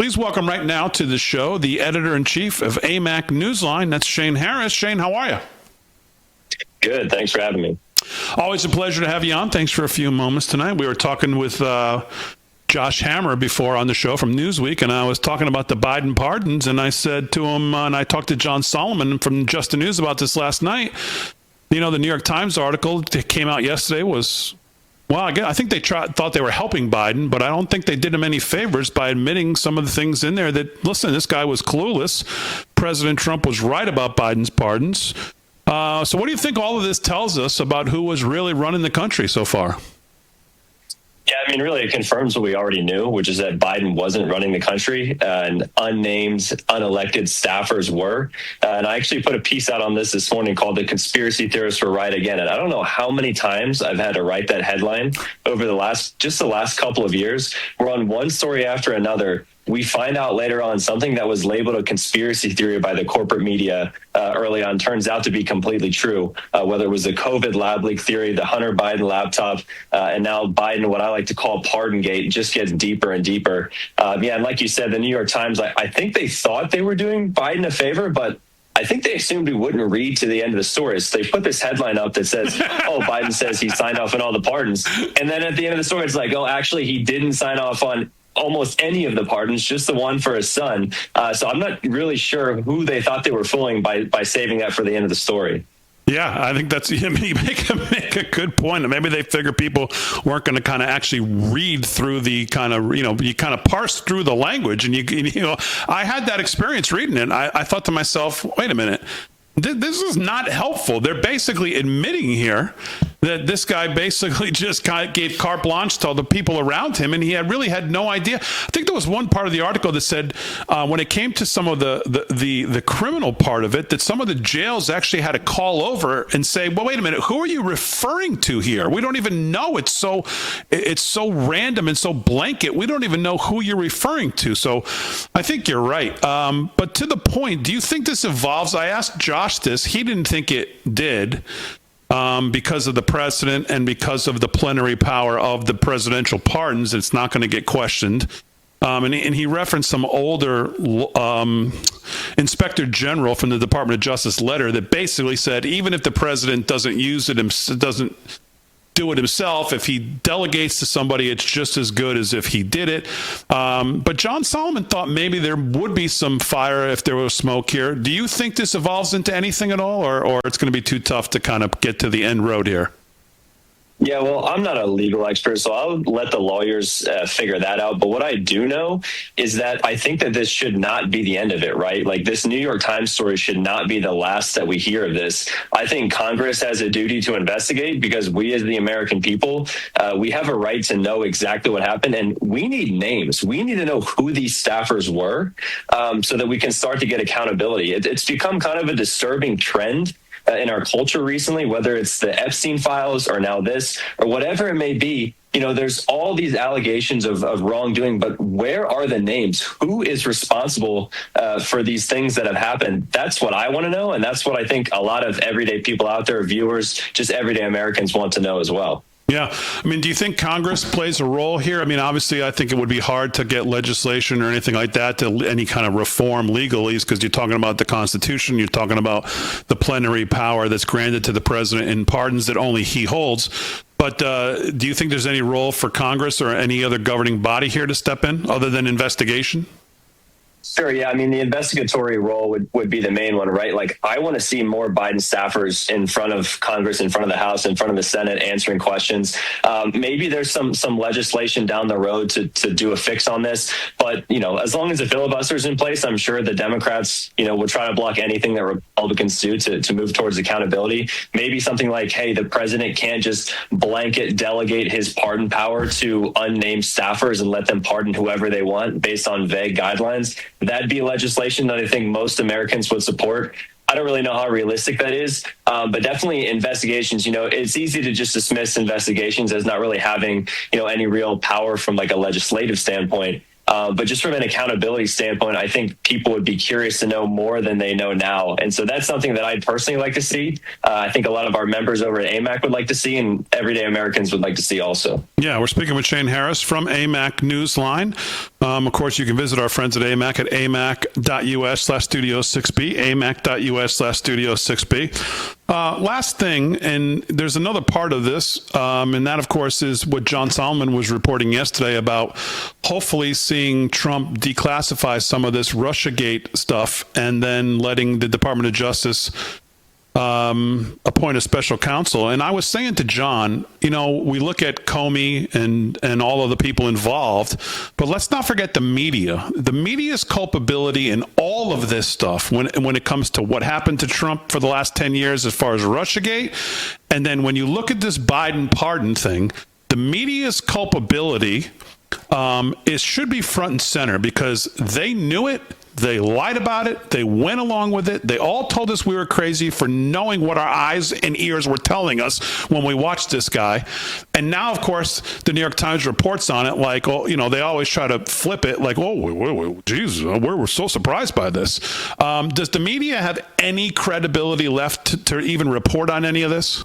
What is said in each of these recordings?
Please welcome right now to the show the editor-in-chief of AMAC Newsline. That's Shane Harris. Shane, how are you? Good. Thanks for having me. Always a pleasure to have you on. Thanks for a few moments tonight. We were talking with Josh Hammer before on the show from Newsweek, and I was talking about the Biden pardons, and I said to him, and I talked to John Solomon from Just the News about this last night. You know, the New York Times article that came out yesterday was, well, I think they thought they were helping Biden, but I don't think they did him any favors by admitting some of the things in there that, listen, this guy was clueless. President Trump was right about Biden's pardons. So what do you think all of this tells us about who was really running the country so far? Yeah, I mean, really, it confirms what we already knew, which is that Biden wasn't running the country and unnamed, unelected staffers were. And I actually put a piece out on this morning called "The Conspiracy Theorists Were Right Again." And I don't know how many times I've had to write that headline over the last couple of years. We're on one story after another. We find out later on something that was labeled a conspiracy theory by the corporate media early on turns out to be completely true, whether it was the COVID lab leak theory, the Hunter Biden laptop, and now Biden, what I like to call Pardongate, just gets deeper and deeper. And like you said, the New York Times, I think they thought they were doing Biden a favor, but I think they assumed we wouldn't read to the end of the story. So they put this headline up that says, oh, Biden says he signed off on all the pardons. And then at the end of the story, it's like, oh, actually, he didn't sign off on almost any of the pardons, just the one for his son. So I'm not really sure who they thought they were fooling by saving that for the end of the story. Yeah, I think that's, you make a good point. Maybe they figure people weren't going to kind of actually read through the kind of, you kind of parse through the language. And, I had that experience reading it. I thought to myself, wait a minute, this is not helpful. They're basically admitting here that this guy basically just kind of gave carte blanche to all the people around him, and he really had no idea. I think there was one part of the article that said when it came to some of the criminal part of it, that some of the jails actually had to call over and say, well, wait a minute, who are you referring to here? We don't even know. It's so random and so blanket. We don't even know who you're referring to. So I think you're right. But to the point, do you think this evolves? I asked Josh this. He didn't think it did. Because of the precedent and because of the plenary power of the presidential pardons, it's not going to get questioned. And he referenced some older inspector general from the Department of Justice letter that basically said, even if the president doesn't do it himself, if he delegates to somebody, it's just as good as if he did it. But John Solomon thought maybe there would be some fire if there was smoke here. Do you think this evolves into anything at all, or it's going to be too tough to kind of get to the end road here? Yeah, well, I'm not a legal expert, so I'll let the lawyers figure that out. But what I do know is that I think that this should not be the end of it, right? Like, this New York Times story should not be the last that we hear of this. I think Congress has a duty to investigate because we as the American people, we have a right to know exactly what happened. And we need names. We need to know who these staffers were so that we can start to get accountability. It's become kind of a disturbing trend in our culture recently, whether it's the Epstein files or now this or whatever it may be. There's all these allegations of wrongdoing, but where are the names? Who is responsible for these things that have happened? That's what I want to know. And that's what I think a lot of everyday people out there, viewers, just everyday Americans want to know as well. Yeah. I mean, do you think Congress plays a role here? I mean, obviously, I think it would be hard to get legislation or anything like that to any kind of reform legally, because you're talking about the Constitution. You're talking about the plenary power that's granted to the president in pardons that only he holds. But do you think there's any role for Congress or any other governing body here to step in other than investigation? Sure. Yeah. I mean, the investigatory role would be the main one, right? Like, I want to see more Biden staffers in front of Congress, in front of the House, in front of the Senate, answering questions. Maybe there's some legislation down the road to do a fix on this. But, as long as the filibuster is in place, I'm sure the Democrats, will try to block anything that Republicans do to move towards accountability. Maybe something like, hey, the president can't just blanket delegate his pardon power to unnamed staffers and let them pardon whoever they want based on vague guidelines. That'd be legislation that I think most Americans would support. I don't really know how realistic that is, but definitely investigations. It's easy to just dismiss investigations as not really having, any real power from like a legislative standpoint. But just from an accountability standpoint, I think people would be curious to know more than they know now. And so that's something that I'd personally like to see. I think a lot of our members over at AMAC would like to see, and everyday Americans would like to see also. Yeah, we're speaking with Shane Harris from AMAC Newsline. Of course, you can visit our friends at AMAC at amac.us/studio6b, amac.us/studio6b. Last thing, and there's another part of this, and that, of course, is what John Solomon was reporting yesterday about hopefully seeing Trump declassify some of this Russiagate stuff and then letting the Department of Justice appoint a special counsel. And I was saying to John, we look at Comey and all of the people involved, but let's not forget the media. The media's culpability in all of this stuff when it comes to what happened to Trump for the last 10 years as far as Russiagate. And then when you look at this Biden pardon thing, the media's culpability should be front and center because they knew it. They lied about it. They went along with it. They all told us we were crazy for knowing what our eyes and ears were telling us when we watched this guy. And now, of course, the New York Times reports on it like, they always try to flip it like, geez, we're so surprised by this. Does the media have any credibility left to even report on any of this?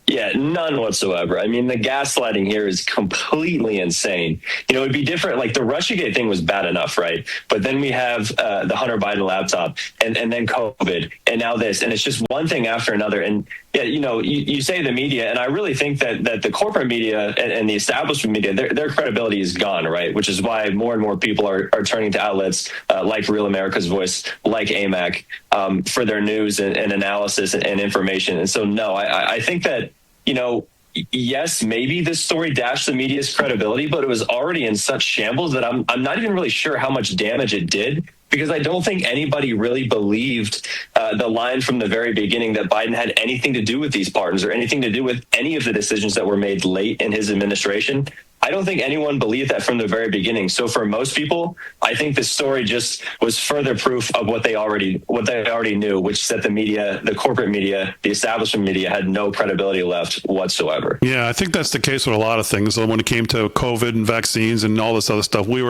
Yeah, none whatsoever. I mean, the gaslighting here is completely insane. It'd be different. Like the Russiagate thing was bad enough, right? But then we have the Hunter Biden laptop and then COVID and now this. And it's just one thing after another. And yeah, you say the media, and I really think that the corporate media and the establishment media, their credibility is gone, right? Which is why more and more people are turning to outlets like Real America's Voice, like AMAC, for their news and analysis and information. And so, no, I think that, yes, maybe this story dashed the media's credibility, but it was already in such shambles that I'm not even really sure how much damage it did, because I don't think anybody really believed the line from the very beginning that Biden had anything to do with these pardons or anything to do with any of the decisions that were made late in his administration. I don't think anyone believed that from the very beginning. So for most people, I think this story just was further proof of what they already knew, which is that the media, the corporate media, the establishment media had no credibility left whatsoever. Yeah, I think that's the case with a lot of things. When it came to COVID and vaccines and all this other stuff, we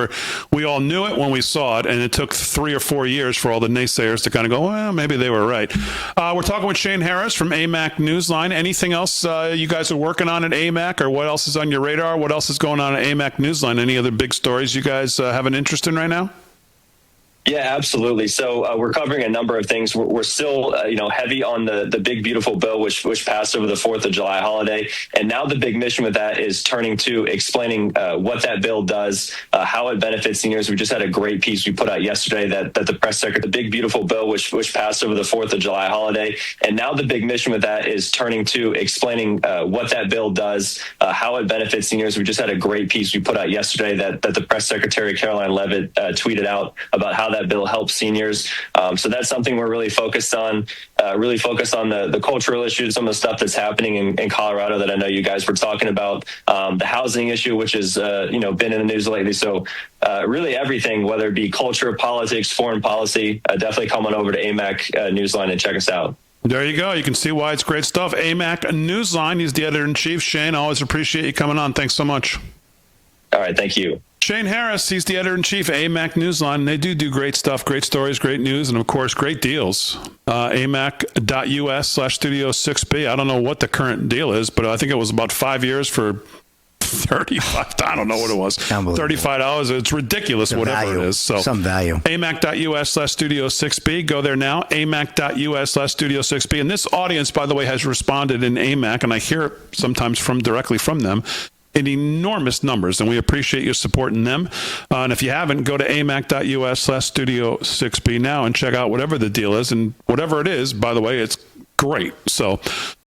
all knew it when we saw it, and it took 3 or 4 years for all the naysayers to kind of go, well, maybe they were right. We're talking with Shane Harris from AMAC Newsline. Anything else you guys are working on at AMAC, or what else is on your radar? What else is going on at AMAC Newsline? Any other big stories you guys have an interest in right now? Yeah, absolutely. So we're covering a number of things. We're still, heavy on the big, beautiful bill, which passed over the 4th of July holiday. And now the big mission with that is turning to explaining what that bill does, how it benefits seniors. We just had a great piece we put out yesterday that the press secretary, the big, beautiful bill, which passed over the 4th of July holiday. And now the big mission with that is turning to explaining what that bill does, how it benefits seniors. We just had a great piece we put out yesterday that the press secretary, Caroline Leavitt, tweeted out about how that bill helps seniors. So that's something we're really focused on, the cultural issues, some of the stuff that's happening in Colorado that I know you guys were talking about, the housing issue, which has, been in the news lately. So really everything, whether it be culture, politics, foreign policy, definitely come on over to AMAC Newsline and check us out. There you go. You can see why it's great stuff. AMAC Newsline. He's the editor-in-chief. Shane, I always appreciate you coming on. Thanks so much. All right. Thank you. Shane Harris, he's the editor-in-chief of AMAC Newsline. They do great stuff, great stories, great news, and, of course, great deals. amac.us/studio6b. I don't know what the current deal is, but I think it was about 5 years for $35. I don't know what it was. $35. It's ridiculous, whatever it is. So some value. amac.us/studio6b. Go there now. amac.us/studio6b. And this audience, by the way, has responded in AMAC, and I hear it sometimes directly from them, in enormous numbers, and we appreciate you supporting them. And if you haven't, go to amac.us/studio6b now and check out whatever the deal is. And whatever it is, by the way, it's great. So